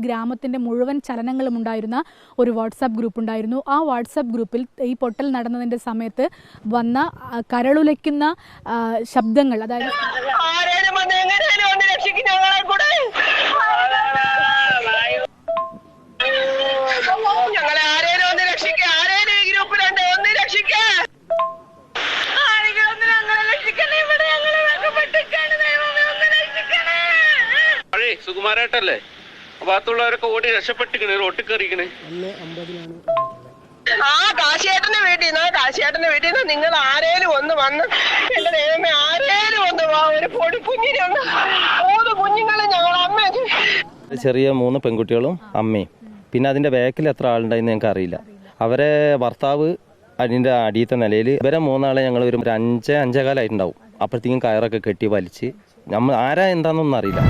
ഗ്രാമത്തിൻ്റെ മുഴുവൻ ചലനങ്ങളും ഉണ്ടായിരുന്ന ഒരു വാട്സാപ്പ് ഗ്രൂപ്പ് ഉണ്ടായിരുന്നു. ആ വാട്സാപ്പ് ഗ്രൂപ്പിൽ ഈ പൊട്ടൽ നടന്നതിൻ്റെ സമയത്ത് വന്ന കരളുലയ്ക്കുന്ന ശബ്ദങ്ങൾ, അതായത് സുകുമാരേട്ടല്ലേ ഭാഗത്തുള്ളവരൊക്കെ ഓടി രക്ഷപ്പെട്ടിക്കണേ, റോട്ടിൽ കയറിക്കണേ. കാശിയേട്ടന്റെ വീട്ടിൽ നിന്ന് നിങ്ങൾ ആരേലും ഒന്ന് വന്ന്, എന്റെ ദൈവമേ, ആരേലും ഒന്ന് വാ, ഒരു പൊടി കുഞ്ഞിനെ ഒന്ന്, 3 കുഞ്ഞുങ്ങളും ഞങ്ങൾ അമ്മ. ചെറിയ 3 പെൺകുട്ടികളും അമ്മയും, പിന്നെ അതിന്റെ ബാക്കിൽ എത്ര ആളുണ്ടായിന്ന് ഞങ്ങൾക്ക് അറിയില്ല. അവരെ ഭർത്താവ് അതിന്റെ അടിയത്തെ നിലയിൽ, ഇവരെ 3 ആളെ ഞങ്ങൾ ഒരു 5-5 കാലമായിട്ടുണ്ടാവും. അപ്പോഴത്തേക്കും കയറൊക്കെ കെട്ടി വലിച്ച്, നമ്മൾ ആരാ എന്താണെന്നൊന്നും അറിയില്ല.